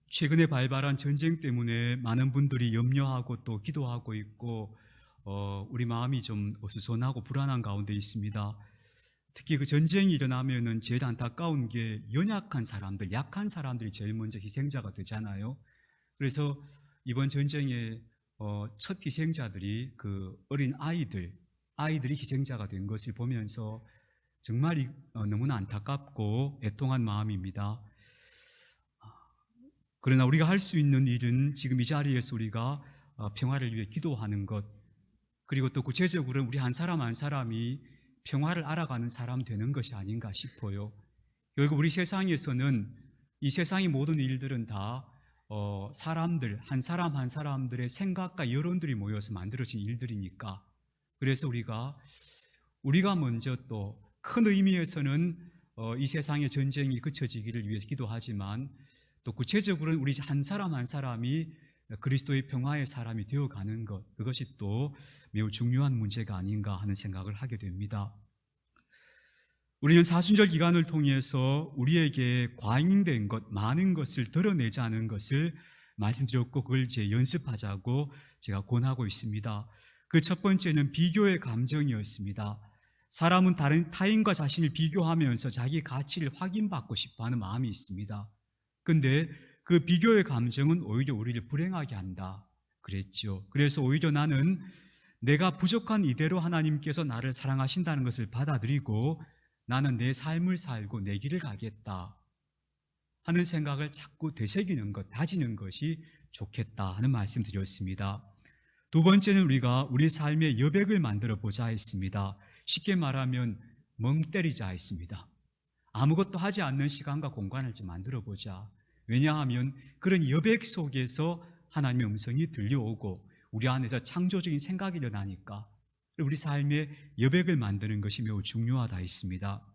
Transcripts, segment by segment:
최근에 발발한 전쟁 때문에 많은 분들이 염려하고 또 기도하고 있고 우리 마음이 좀 어수선하고 불안한 가운데 있습니다. 특히 그 전쟁이 일어나면은 제일 안타까운 게 연약한 사람들, 약한 사람들이 제일 먼저 희생자가 되잖아요. 그래서 이번 전쟁의 첫 희생자들이 그 어린 아이들이 희생자가 된 것을 보면서 정말 너무나 안타깝고 애통한 마음입니다. 그러나 우리가 할 수 있는 일은 지금 이 자리에서 우리가 평화를 위해 기도하는 것, 그리고 또 구체적으로 우리 한 사람 한 사람이 평화를 알아가는 사람 되는 것이 아닌가 싶어요. 결국 우리 세상에서는 이 세상의 모든 일들은 다 사람들, 한 사람 한 사람들의 생각과 여론들이 모여서 만들어진 일들이니까, 그래서 우리가 먼저 또 큰 의미에서는 이 세상의 전쟁이 그쳐지기를 위해서 기도하지만, 또 구체적으로 우리 한 사람 한 사람이 그리스도의 평화의 사람이 되어가는 것, 그것이 또 매우 중요한 문제가 아닌가 하는 생각을 하게 됩니다. 우리는 사순절 기간을 통해서 우리에게 과잉된 것, 많은 것을 드러내자는 것을 말씀드렸고, 그걸 이제 연습하자고 제가 권하고 있습니다. 그 첫 번째는 비교의 감정이었습니다. 사람은 다른 타인과 자신을 비교하면서 자기 가치를 확인받고 싶어하는 마음이 있습니다. 근데 그 비교의 감정은 오히려 우리를 불행하게 한다 그랬죠. 그래서 오히려 나는 내가 부족한 이대로 하나님께서 나를 사랑하신다는 것을 받아들이고 나는 내 삶을 살고 내 길을 가겠다 하는 생각을 자꾸 되새기는 것, 다지는 것이 좋겠다 하는 말씀 드렸습니다. 두 번째는 우리가 우리 삶의 여백을 만들어 보자 했습니다. 쉽게 말하면 멍 때리자 했습니다. 아무것도 하지 않는 시간과 공간을 좀 만들어 보자. 왜냐하면 그런 여백 속에서 하나님의 음성이 들려오고 우리 안에서 창조적인 생각이 일어나니까 우리 삶의 여백을 만드는 것이 매우 중요하다 했습니다.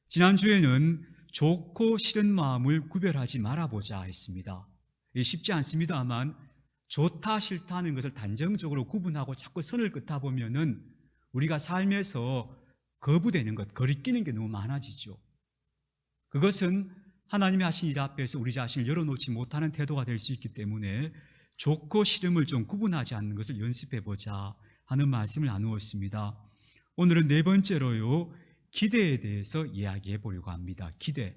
지난주에는 좋고 싫은 마음을 구별하지 말아보자 했습니다. 쉽지 않습니다만 좋다 싫다는 것을 단정적으로 구분하고 자꾸 선을 긋다 보면은 우리가 삶에서 거부되는 것, 거리끼는 게 너무 많아지죠. 그것은 하나님이 하신 일 앞에서 우리 자신을 열어놓지 못하는 태도가 될 수 있기 때문에 좋고 싫음을 좀 구분하지 않는 것을 연습해보자 하는 말씀을 나누었습니다. 오늘은 네 번째로요, 기대에 대해서 이야기해 보려고 합니다. 기대.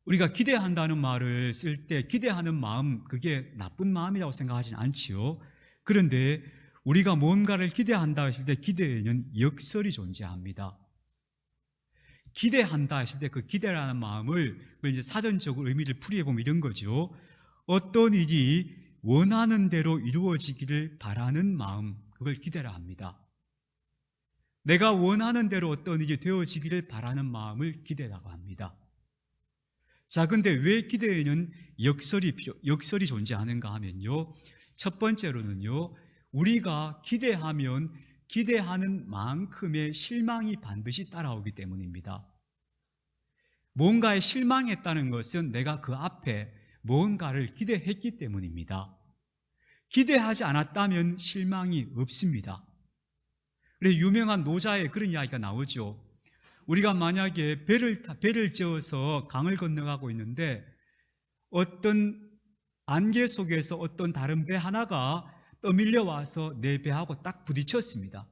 우리가 기대한다는 말을 쓸 때 기대하는 마음, 그게 나쁜 마음이라고 생각하지는 않지요. 그런데 우리가 뭔가를 기대한다 했을 때 기대에는 역설이 존재합니다. 기대한다 했을 때 그 기대라는 마음을 이제 사전적으로 의미를 풀이해보면 이런 거죠. 어떤 일이 원하는 대로 이루어지기를 바라는 마음, 그걸 기대라 합니다. 내가 원하는 대로 어떤 일이 되어지기를 바라는 마음을 기대라고 합니다. 자, 근데 왜 기대에는 역설이 존재하는가 하면요, 첫 번째로는요, 우리가 기대하면 기대하는 만큼의 실망이 반드시 따라오기 때문입니다. 뭔가에 실망했다는 것은 내가 그 앞에 뭔가를 기대했기 때문입니다. 기대하지 않았다면 실망이 없습니다. 그래서 유명한 노자의 그런 이야기가 나오죠. 우리가 만약에 배를 지어서 강을 건너가고 있는데 어떤 안개 속에서 어떤 다른 배 하나가 떠밀려 와서 내 배하고 딱 부딪혔습니다.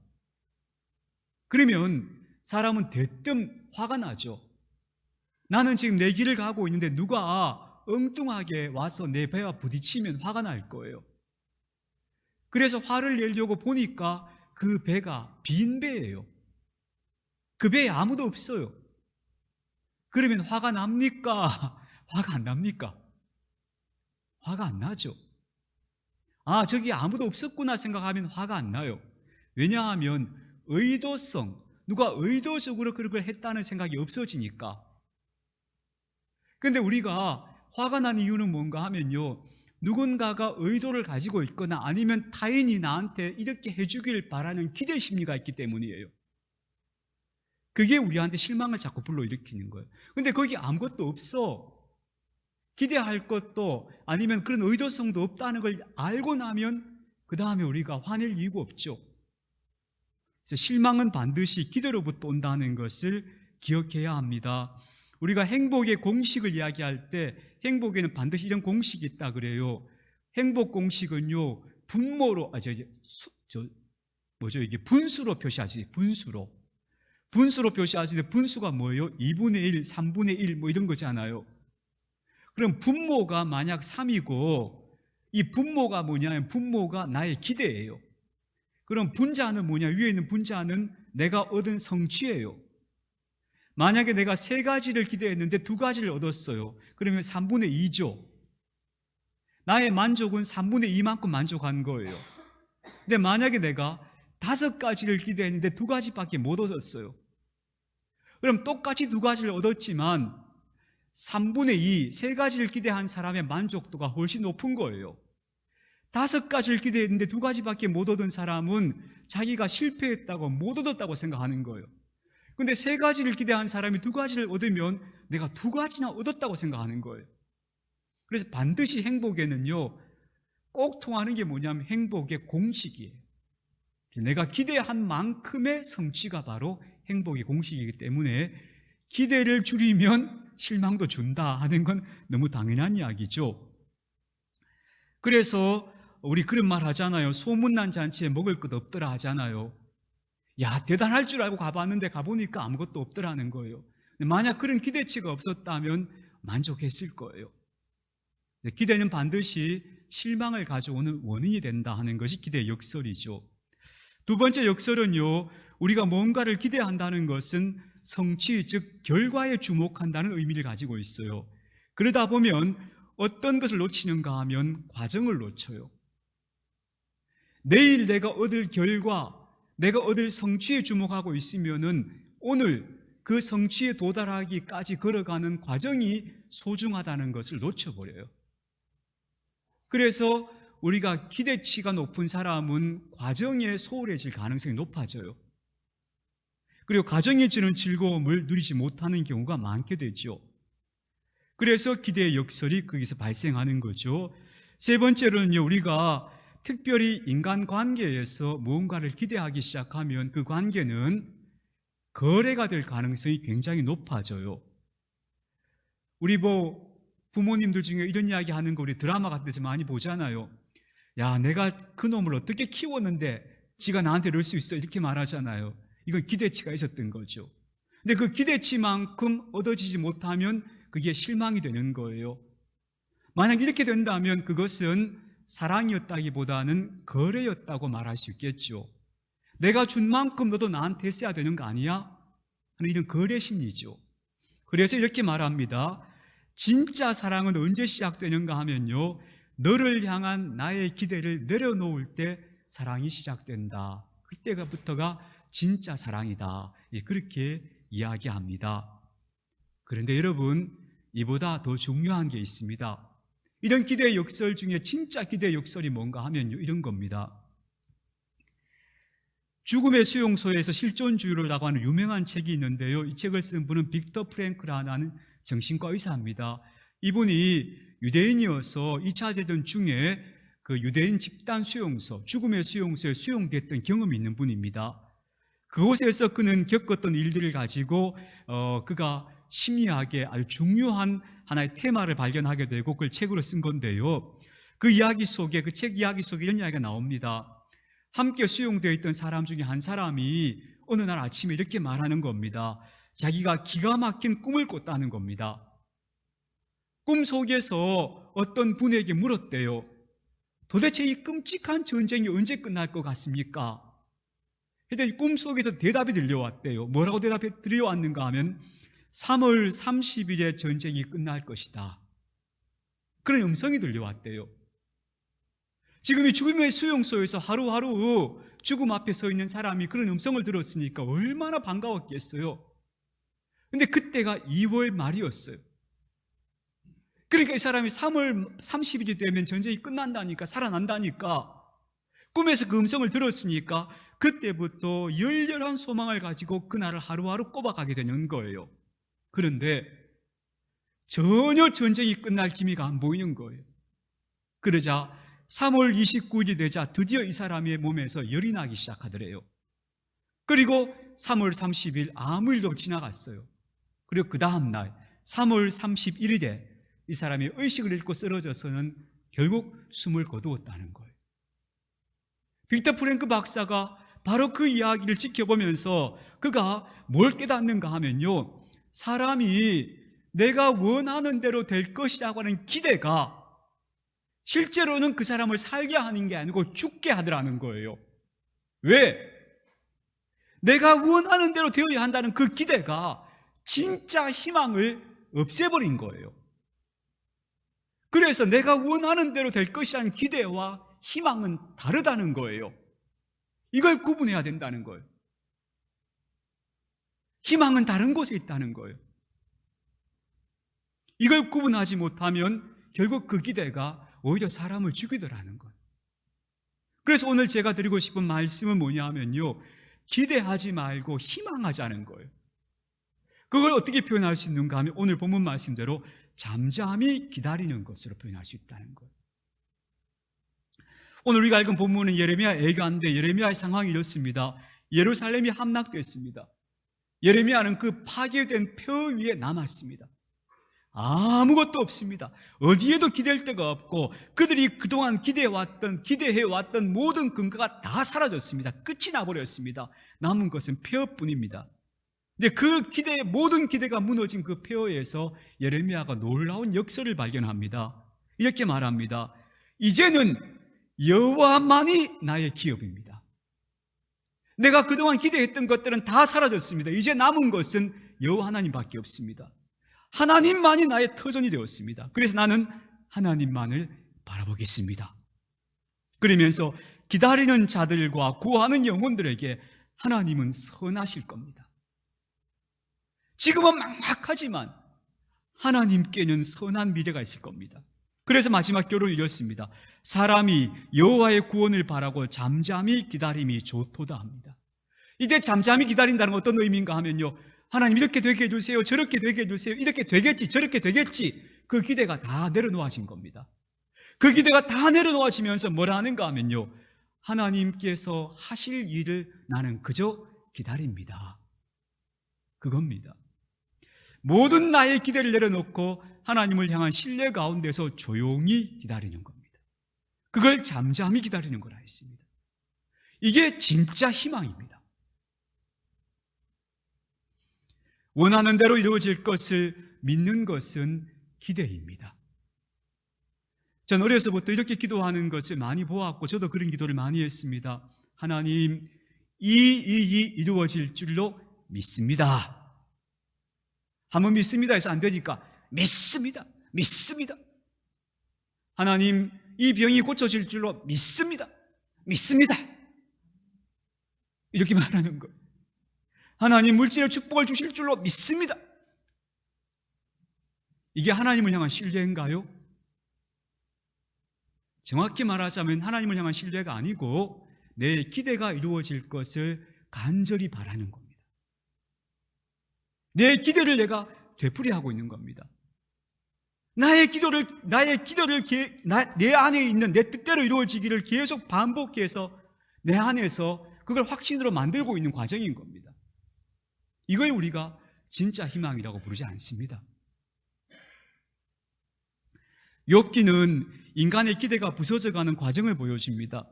그러면 사람은 대뜸 화가 나죠. 나는 지금 내 길을 가고 있는데 누가 엉뚱하게 와서 내 배와 부딪히면 화가 날 거예요. 그래서 화를 내려고 보니까 그 배가 빈 배예요. 그 배에 아무도 없어요. 그러면 화가 납니까? 화가 안 납니까? 화가 안 나죠. 아, 저기 아무도 없었구나 생각하면 화가 안 나요. 왜냐하면 누가 의도적으로 그런 걸 했다는 생각이 없어지니까. 근데 우리가 화가 난 이유는 뭔가 하면요, 누군가가 의도를 가지고 있거나 아니면 타인이 나한테 이렇게 해주길 바라는 기대 심리가 있기 때문이에요. 그게 우리한테 실망을 자꾸 불러일으키는 거예요. 근데 거기 아무것도 없어. 기대할 것도 아니면 그런 의도성도 없다는 걸 알고 나면 그 다음에 우리가 화낼 이유가 없죠. 그래서 실망은 반드시 기대로부터 온다는 것을 기억해야 합니다. 우리가 행복의 공식을 이야기할 때 행복에는 반드시 이런 공식이 있다 그래요. 행복 공식은요, 분모로, 이게 분수로 표시하지, 분수로 표시하시는데 분수가 뭐예요? 2분의 1, 3분의 1 뭐 이런 거잖아요. 그럼 분모가 만약 3이고 이 분모가 뭐냐면 분모가 나의 기대예요. 그럼 분자는 뭐냐? 위에 있는 분자는 내가 얻은 성취예요. 만약에 내가 3가지를 기대했는데 2가지를 얻었어요. 그러면 3분의 2죠. 나의 만족은 3분의 2만큼 만족한 거예요. 근데 만약에 내가 5가지를 기대했는데 2가지밖에 못 얻었어요. 그럼 똑같이 2가지를 얻었지만 3분의 2, 3가지를 기대한 사람의 만족도가 훨씬 높은 거예요. 5가지를 기대했는데 2가지밖에 못 얻은 사람은 자기가 실패했다고 못 얻었다고 생각하는 거예요. 근데 3가지를 기대한 사람이 2가지를 얻으면 내가 2가지나 얻었다고 생각하는 거예요. 그래서 반드시 행복에는요, 꼭 통하는 게 뭐냐면 행복의 공식이에요. 내가 기대한 만큼의 성취가 바로 행복의 공식이기 때문에 기대를 줄이면 실망도 준다 하는 건 너무 당연한 이야기죠. 그래서 우리 그런 말 하잖아요. 소문난 잔치에 먹을 것 없더라 하잖아요. 야, 대단할 줄 알고 가봤는데 가보니까 아무것도 없더라는 거예요. 만약 그런 기대치가 없었다면 만족했을 거예요. 기대는 반드시 실망을 가져오는 원인이 된다 하는 것이 기대의 역설이죠. 두 번째 역설은요, 우리가 뭔가를 기대한다는 것은 성취, 즉 결과에 주목한다는 의미를 가지고 있어요. 그러다 보면 어떤 것을 놓치는가 하면 과정을 놓쳐요. 내일 내가 얻을 결과, 내가 얻을 성취에 주목하고 있으면은 오늘 그 성취에 도달하기까지 걸어가는 과정이 소중하다는 것을 놓쳐버려요. 그래서 우리가 기대치가 높은 사람은 과정에 소홀해질 가능성이 높아져요. 그리고 과정이 주는 즐거움을 누리지 못하는 경우가 많게 되죠. 그래서 기대의 역설이 거기서 발생하는 거죠. 세 번째로는요, 우리가 특별히 인간관계에서 무언가를 기대하기 시작하면 그 관계는 거래가 될 가능성이 굉장히 높아져요. 우리 부모님들 중에 이런 이야기 하는 거 우리 드라마 같은 데서 많이 보잖아요. 야, 내가 그 놈을 어떻게 키웠는데 지가 나한테 이럴 수 있어, 이렇게 말하잖아요. 이건 기대치가 있었던 거죠. 근데 그 기대치만큼 얻어지지 못하면 그게 실망이 되는 거예요. 만약 이렇게 된다면 그것은 사랑이었다기보다는 거래였다고 말할 수 있겠죠. 내가 준 만큼 너도 나한테 했어야 되는 거 아니야? 하는 이런 거래 심리죠. 그래서 이렇게 말합니다. 진짜 사랑은 언제 시작되는가 하면요, 너를 향한 나의 기대를 내려놓을 때 사랑이 시작된다. 그때부터가 진짜 사랑이다. 그렇게 이야기합니다. 그런데 여러분, 이보다 더 중요한 게 있습니다. 이런 기대의 역설 중에 진짜 기대의 역설이 뭔가 하면요, 이런 겁니다. 죽음의 수용소에서 실존주의라고 하는 유명한 책이 있는데요, 이 책을 쓴 분은 빅터 프랭클라는 정신과 의사입니다. 이분이 유대인이어서 2차 대전 중에 그 유대인 집단 수용소, 죽음의 수용소에 수용됐던 경험이 있는 분입니다. 그곳에서 그는 겪었던 일들을 가지고 그가 심리학에 아주 중요한 하나의 테마를 발견하게 되고 그걸 책으로 쓴 건데요, 그 책 이야기 속에 이런 이야기가 나옵니다. 함께 수용되어 있던 사람 중에 한 사람이 어느 날 아침에 이렇게 말하는 겁니다. 자기가 기가 막힌 꿈을 꿨다는 겁니다. 꿈 속에서 어떤 분에게 물었대요. 도대체 이 끔찍한 전쟁이 언제 끝날 것 같습니까? 그런데 꿈속에서 대답이 들려왔대요. 뭐라고 대답이 들려왔는가 하면 3월 30일에 전쟁이 끝날 것이다. 그런 음성이 들려왔대요. 지금 이 죽음의 수용소에서 하루하루 죽음 앞에 서 있는 사람이 그런 음성을 들었으니까 얼마나 반가웠겠어요. 근데 그때가 2월 말이었어요. 그러니까 이 사람이 3월 30일이 되면 전쟁이 끝난다니까, 살아난다니까, 꿈에서 그 음성을 들었으니까 그때부터 열렬한 소망을 가지고 그날을 하루하루 꼽아가게 되는 거예요. 그런데 전혀 전쟁이 끝날 기미가 안 보이는 거예요. 그러자 3월 29일이 되자 드디어 이 사람의 몸에서 열이 나기 시작하더래요. 그리고 3월 30일 아무 일도 지나갔어요. 그리고 그 다음 날 3월 31일에 이 사람이 의식을 잃고 쓰러져서는 결국 숨을 거두었다는 거예요. 빅터 프랭크 박사가 바로 그 이야기를 지켜보면서 그가 뭘 깨닫는가 하면요, 사람이 내가 원하는 대로 될 것이라고 하는 기대가 실제로는 그 사람을 살게 하는 게 아니고 죽게 하더라는 거예요. 왜? 내가 원하는 대로 되어야 한다는 그 기대가 진짜 희망을 없애버린 거예요. 그래서 내가 원하는 대로 될 것이라는 기대와 희망은 다르다는 거예요. 이걸 구분해야 된다는 거예요. 희망은 다른 곳에 있다는 거예요. 이걸 구분하지 못하면 결국 그 기대가 오히려 사람을 죽이더라는 거예요. 그래서 오늘 제가 드리고 싶은 말씀은 뭐냐 하면요, 기대하지 말고 희망하자는 거예요. 그걸 어떻게 표현할 수 있는가 하면 오늘 본문 말씀대로 잠잠히 기다리는 것으로 표현할 수 있다는 거예요. 오늘 우리가 읽은 본문은 예레미야 예언인데 예레미야의 상황이 이렇습니다. 예루살렘이 함락됐습니다. 예레미야는 그 파괴된 표 위에 남았습니다. 아무것도 없습니다. 어디에도 기댈 데가 없고 그들이 그동안 기대해왔던 모든 근거가 다 사라졌습니다. 끝이 나버렸습니다. 남은 것은 폐허뿐입니다. 근데 그 모든 기대가 무너진 그 폐허에서 예레미야가 놀라운 역설을 발견합니다. 이렇게 말합니다. 이제는 여호와만이 나의 기업입니다. 내가 그동안 기대했던 것들은 다 사라졌습니다. 이제 남은 것은 여호와 하나님밖에 없습니다. 하나님만이 나의 터전이 되었습니다. 그래서 나는 하나님만을 바라보겠습니다. 그러면서 기다리는 자들과 구하는 영혼들에게 하나님은 선하실 겁니다. 지금은 막막하지만 하나님께는 선한 미래가 있을 겁니다. 그래서 마지막 결론이 이렇습니다. 사람이 여호와의 구원을 바라고 잠잠히 기다림이 좋도다 합니다. 이때 잠잠히 기다린다는 건 어떤 의미인가 하면요, 하나님 이렇게 되게 해주세요, 저렇게 되게 해주세요, 이렇게 되겠지, 저렇게 되겠지, 그 기대가 다 내려놓아진 겁니다. 그 기대가 다 내려놓아지면서 뭐라 하는가 하면요, 하나님께서 하실 일을 나는 그저 기다립니다. 그겁니다. 모든 나의 기대를 내려놓고 하나님을 향한 신뢰 가운데서 조용히 기다리는 겁니다. 그걸 잠잠히 기다리는 거라 했습니다. 이게 진짜 희망입니다. 원하는 대로 이루어질 것을 믿는 것은 기대입니다. 전 어려서부터 이렇게 기도하는 것을 많이 보았고 저도 그런 기도를 많이 했습니다. 하나님, 이 일이 이루어질 줄로 믿습니다. 한번 믿습니다 해서 안 되니까 믿습니다. 하나님, 이 병이 고쳐질 줄로 믿습니다. 이렇게 말하는 것. 하나님, 물질의 축복을 주실 줄로 믿습니다. 이게 하나님을 향한 신뢰인가요? 정확히 말하자면 하나님을 향한 신뢰가 아니고 내 기대가 이루어질 것을 간절히 바라는 겁니다. 내 기대를 내가 되풀이하고 있는 겁니다. 내 안에 있는 내 뜻대로 이루어지기를 계속 반복해서 내 안에서 그걸 확신으로 만들고 있는 과정인 겁니다. 이걸 우리가 진짜 희망이라고 부르지 않습니다. 욥기는 인간의 기대가 부서져가는 과정을 보여줍니다.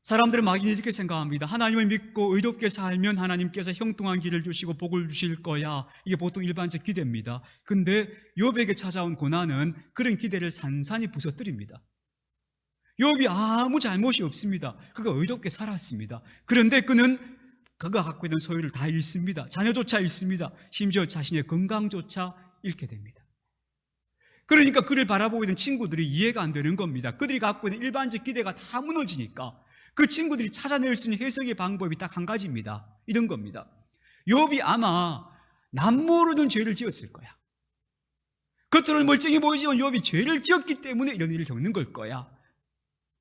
사람들은 막 이렇게 생각합니다. 하나님을 믿고 의롭게 살면 하나님께서 형통한 길을 주시고 복을 주실 거야. 이게 보통 일반적 기대입니다. 근데 욥에게 찾아온 고난은 그런 기대를 산산이 부서뜨립니다. 욥이 아무 잘못이 없습니다. 그가 의롭게 살았습니다. 그런데 그가 갖고 있는 소유를 다 잃습니다. 자녀조차 잃습니다. 심지어 자신의 건강조차 잃게 됩니다. 그러니까 그를 바라보고 있는 친구들이 이해가 안 되는 겁니다. 그들이 갖고 있는 일반적 기대가 다 무너지니까 그 친구들이 찾아낼 수 있는 해석의 방법이 딱 한 가지입니다. 이런 겁니다. 욥이 아마 남 모르는 죄를 지었을 거야. 겉으로는 멀쩡해 보이지만 욥이 죄를 지었기 때문에 이런 일을 겪는 걸 거야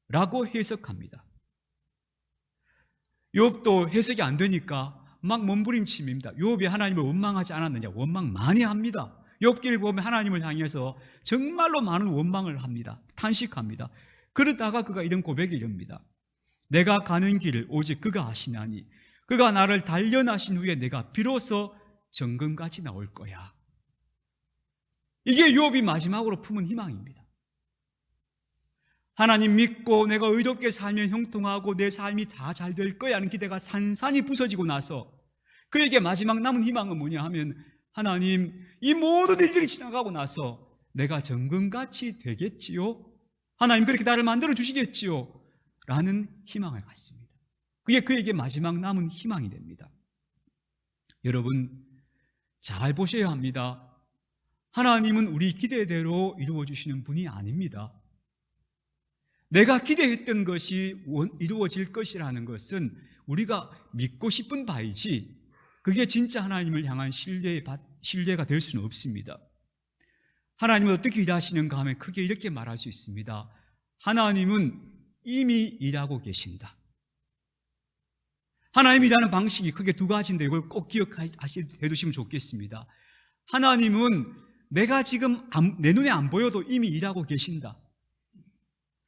라고 해석합니다. 욥도 해석이 안 되니까 막 몸부림칩니다. 욥이 하나님을 원망하지 않았느냐? 원망 많이 합니다. 욥기를 보면 하나님을 향해서 정말로 많은 원망을 합니다. 탄식합니다. 그러다가 그가 이런 고백이 이릅니다. 내가 가는 길을 오직 그가 아시나니 그가 나를 단련하신 후에 내가 비로소 정금같이 나올 거야. 이게 욥이 마지막으로 품은 희망입니다. 하나님 믿고 내가 의롭게 살면 형통하고 내 삶이 다 잘 될 거야 하는 기대가 산산이 부서지고 나서 그에게 마지막 남은 희망은 뭐냐 하면, 하나님, 이 모든 일들이 지나가고 나서 내가 정금같이 되겠지요? 하나님 그렇게 나를 만들어 주시겠지요? 라는 희망을 갖습니다. 그게 그에게 마지막 남은 희망이 됩니다. 여러분, 잘 보셔야 합니다. 하나님은 우리 기대대로 이루어 주시는 분이 아닙니다. 내가 기대했던 것이 이루어질 것이라는 것은 우리가 믿고 싶은 바이지, 그게 진짜 하나님을 향한 신뢰가 될 수는 없습니다. 하나님은 어떻게 일하시는가 하면 크게 이렇게 말할 수 있습니다. 하나님은 이미 일하고 계신다. 하나님이 일하는 방식이 크게 두 가지인데 이걸 꼭 기억해두시면 좋겠습니다. 하나님은 내가 지금 내 눈에 안 보여도 이미 일하고 계신다.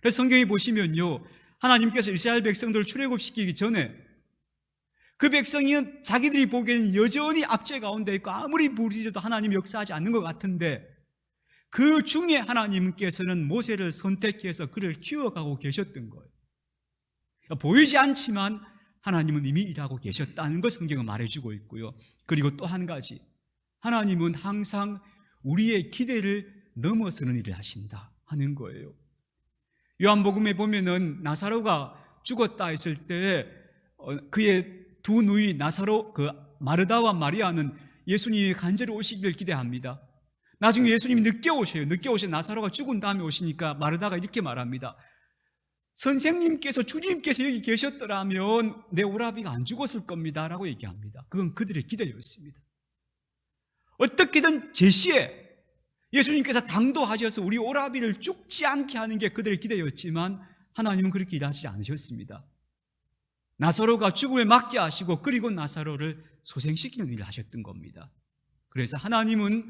그래서 성경에 보시면요, 하나님께서 이스라엘 백성들을 출애굽시키기 전에 그 백성이 자기들이 보기에는 여전히 압제 가운데 있고 아무리 부르짖어도 하나님이 역사하지 않는 것 같은데, 그 중에 하나님께서는 모세를 선택해서 그를 키워가고 계셨던 거예요. 보이지 않지만 하나님은 이미 일하고 계셨다는 걸 성경은 말해주고 있고요. 그리고 또 한 가지, 하나님은 항상 우리의 기대를 넘어서는 일을 하신다 하는 거예요. 요한복음에 보면은 나사로가 죽었다 했을 때 그의 두 누이 마르다와 마리아는 예수님이 간절히 오시기를 기대합니다. 나중에 예수님이 늦게 오셔요. 나사로가 죽은 다음에 오시니까 마르다가 이렇게 말합니다. 선생님께서, 주님께서 여기 계셨더라면 내 오라비가 안 죽었을 겁니다 라고 얘기합니다. 그건 그들의 기대였습니다. 어떻게든 제시에 예수님께서 당도하셔서 우리 오라비를 죽지 않게 하는 게 그들의 기대였지만, 하나님은 그렇게 일하시지 않으셨습니다. 나사로가 죽음에 맞게 하시고 그리고 나사로를 소생시키는 일을 하셨던 겁니다. 그래서 하나님은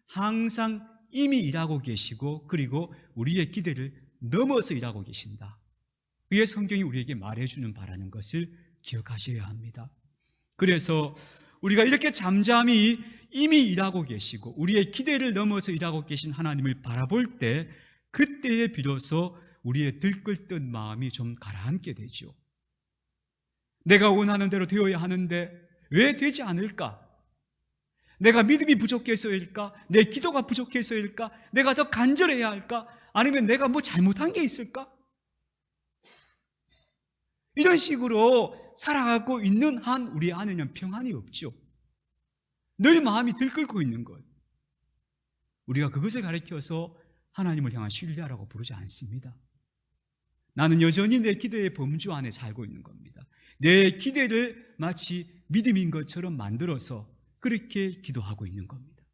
항상 이미 일하고 계시고 그리고 우리의 기대를 넘어서 일하고 계신다. 그게 성경이 우리에게 말해주는 바라는 것을 기억하셔야 합니다. 그래서 우리가 이렇게 잠잠히 이미 일하고 계시고 우리의 기대를 넘어서 일하고 계신 하나님을 바라볼 때, 그때에 비로소 우리의 들끓던 마음이 좀 가라앉게 되죠. 내가 원하는 대로 되어야 하는데 왜 되지 않을까? 내가 믿음이 부족해서일까? 내 기도가 부족해서일까? 내가 더 간절해야 할까? 아니면 내가 뭐 잘못한 게 있을까? 이런 식으로 살아가고 있는 한 우리 안에는 평안이 없죠. 늘 마음이 들끓고 있는 것. 우리가 그것을 가리켜서 하나님을 향한 신뢰하라고 부르지 않습니다. 나는 여전히 내 기대의 범주 안에 살고 있는 겁니다. 내 기대를 마치 믿음인 것처럼 만들어서 그렇게 기도하고 있는 겁니다.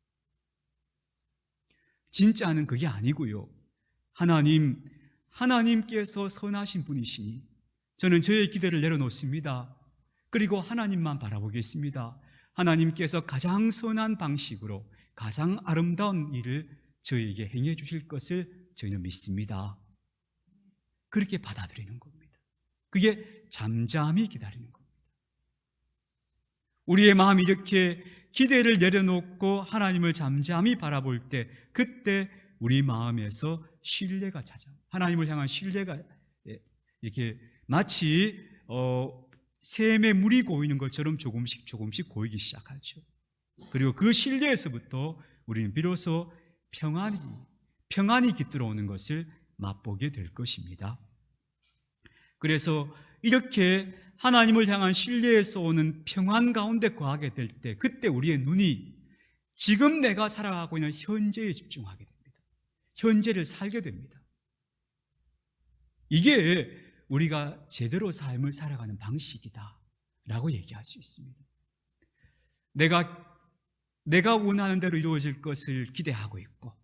진짜는 그게 아니고요. 하나님께서 선하신 분이시니 저는 저의 기대를 내려놓습니다. 그리고 하나님만 바라보겠습니다. 하나님께서 가장 선한 방식으로 가장 아름다운 일을 저에게 행해 주실 것을 저희는 믿습니다. 그렇게 받아들이는 겁니다. 그게 잠잠히 기다리는 겁니다. 우리의 마음이 이렇게 기대를 내려놓고 하나님을 잠잠히 바라볼 때, 그때 우리 마음에서 신뢰가 찾아요. 하나님을 향한 신뢰가 이렇게 마치 샘에 물이 고이는 것처럼 조금씩 고이기 시작하죠. 그리고 그 신뢰에서부터 우리는 비로소 평안이 깃들어오는 것을 맛보게 될 것입니다. 그래서 이렇게 하나님을 향한 신뢰에서 오는 평안 가운데 거하게 될 때, 그때 우리의 눈이 지금 내가 살아가고 있는 현재에 집중하게 됩니다. 현재를 살게 됩니다. 이게 우리가 제대로 삶을 살아가는 방식이다 라고 얘기할 수 있습니다. 내가 원하는 대로 이루어질 것을 기대하고 있고,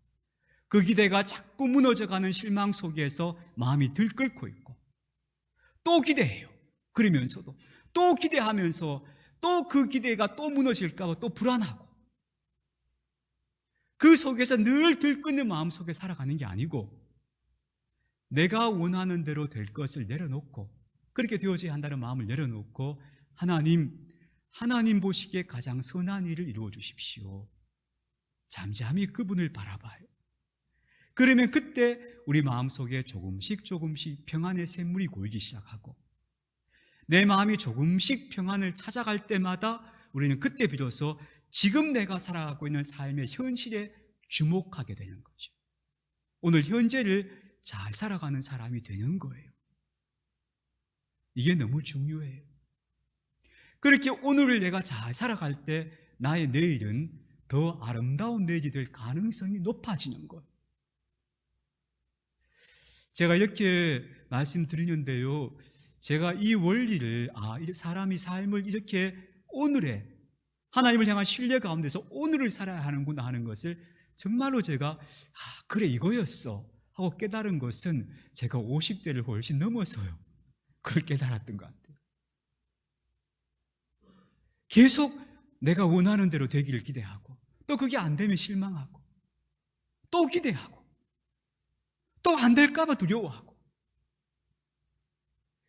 그 기대가 자꾸 무너져가는 실망 속에서 마음이 들끓고 있고, 또 기대해요. 그러면서도 또 기대하면서 또 그 기대가 또 무너질까 봐 또 불안하고, 그 속에서 늘 들끓는 마음 속에 살아가는 게 아니고, 내가 원하는 대로 될 것을 내려놓고, 그렇게 되어져야 한다는 마음을 내려놓고, 하나님 보시기에 가장 선한 일을 이루어 주십시오. 잠잠히 그분을 바라봐요. 그러면 그때 우리 마음속에 조금씩 평안의 샘물이 고이기 시작하고, 내 마음이 조금씩 평안을 찾아갈 때마다 우리는 그때 비로소 지금 내가 살아가고 있는 삶의 현실에 주목하게 되는 거죠. 오늘 현재를 잘 살아가는 사람이 되는 거예요. 이게 너무 중요해요. 그렇게 오늘을 내가 잘 살아갈 때 나의 내일은 더 아름다운 내일이 될 가능성이 높아지는 거예요. 제가 이렇게 말씀드리는데요, 제가 이 원리를, 사람이 삶을 이렇게 오늘에 하나님을 향한 신뢰 가운데서 오늘을 살아야 하는구나 하는 것을 정말로 제가 그래 이거였어 하고 깨달은 것은 제가 50대를 훨씬 넘어서요 그걸 깨달았던 것 같아요. 계속 내가 원하는 대로 되기를 기대하고, 또 그게 안 되면 실망하고, 또 기대하고, 또 안 될까 봐 두려워하고,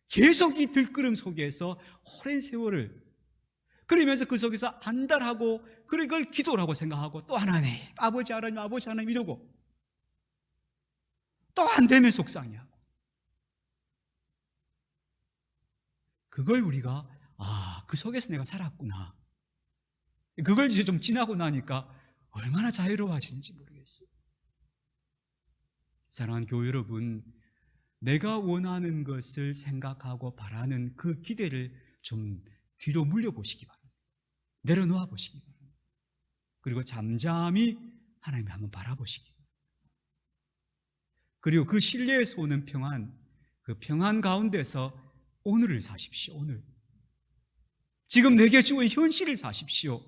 계속 이 들끓음 속에서 오랜 세월을, 그러면서 그 속에서 안달하고, 그걸 기도라고 생각하고, 또 하나님, 아버지 하나님 이러고, 또 안 되면 속상해하고, 그걸 우리가 그 속에서 내가 살았구나, 그걸 이제 좀 지나고 나니까 얼마나 자유로워지는지 모르겠어요. 사랑하는 교회 여러분, 내가 원하는 것을 생각하고 바라는 그 기대를 좀 뒤로 물려보시기 바랍니다. 내려놓아 보시기 바랍니다. 그리고 잠잠히 하나님을 한번 바라보시기 바랍니다. 그리고 그 신뢰에서 오는 평안, 그 평안 가운데서 오늘을 사십시오. 오늘 지금 내게 주어진 현실을 사십시오.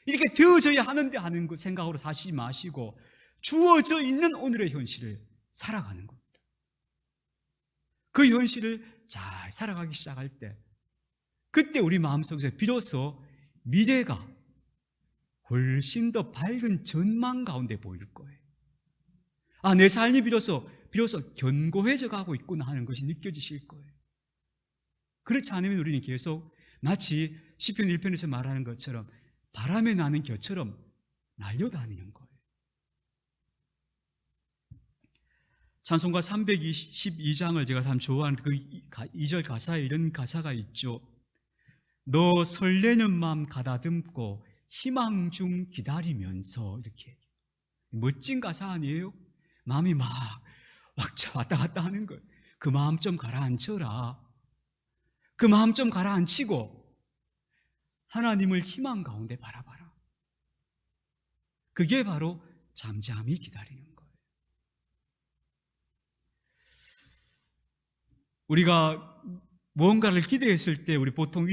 이렇게 되어져야 하는데 하는 그 생각으로 사시지 마시고 주어져 있는 오늘의 현실을 살아가는 겁니다. 그 현실을 잘 살아가기 시작할 때, 그때 우리 마음속에서 비로소 미래가 훨씬 더 밝은 전망 가운데 보일 거예요. 내 삶이 비로소 견고해져 가고 있구나 하는 것이 느껴지실 거예요. 그렇지 않으면 우리는 계속 마치 시편 1편에서 말하는 것처럼 바람에 나는 겨처럼 날려다니는 거예요. 찬송가 322장을 제가 참 좋아하는 그 2절 가사에 이런 가사가 있죠. 너 설레는 마음 가다듬고 희망 중 기다리면서, 이렇게 멋진 가사 아니에요? 마음이 막 왔다 갔다 하는 거예요. 그 마음 좀 가라앉혀라. 그 마음 좀 가라앉히고 하나님을 희망 가운데 바라봐라. 그게 바로 잠잠히 기다리는 거예요. 우리가 무언가를 기대했을 때 우리 보통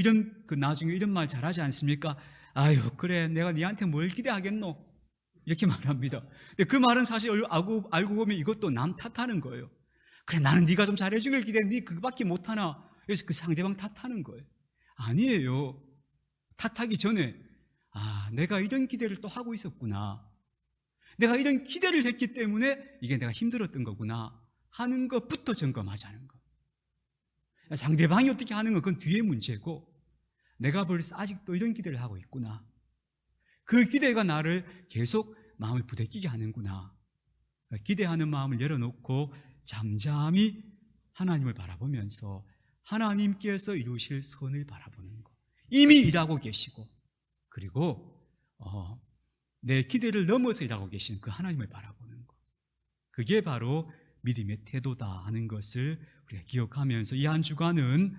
나중에 이런 말 잘하지 않습니까? 아유, 그래, 내가 네한테 뭘 기대하겠노? 이렇게 말합니다. 근데 그 말은 사실 알고 보면 이것도 남 탓하는 거예요. 그래, 나는 네가 좀 잘해주길 기대했는데 네 그거밖에 못하나? 그래서 그 상대방 탓하는 거예요. 아니에요. 탓하기 전에 내가 이런 기대를 또 하고 있었구나, 내가 이런 기대를 했기 때문에 이게 내가 힘들었던 거구나 하는 것부터 점검하자는 거. 상대방이 어떻게 하는 건 그건 뒤의 문제고, 내가 벌써 아직도 이런 기대를 하고 있구나, 그 기대가 나를 계속 마음을 부대끼게 하는구나. 기대하는 마음을 열어놓고 잠잠히 하나님을 바라보면서 하나님께서 이루실 선을 바라보는 것, 이미 일하고 계시고, 그리고 내 기대를 넘어서 일하고 계시는 그 하나님을 바라보는 것, 그게 바로 믿음의 태도다 하는 것을 우리가 기억하면서 이 한 주간은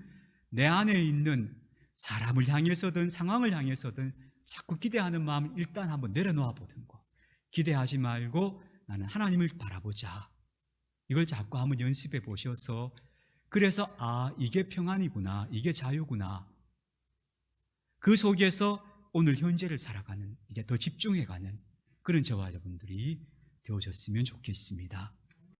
내 안에 있는 사람을 향해서든 상황을 향해서든 자꾸 기대하는 마음을 일단 한번 내려놓아 보는 것, 기대하지 말고 나는 하나님을 바라보자, 이걸 자꾸 한번 연습해 보셔서, 그래서 이게 평안이구나, 이게 자유구나, 그 속에서 오늘 현재를 살아가는, 이제 더 집중해가는 그런 저와 여러분들이 되어졌으면 좋겠습니다.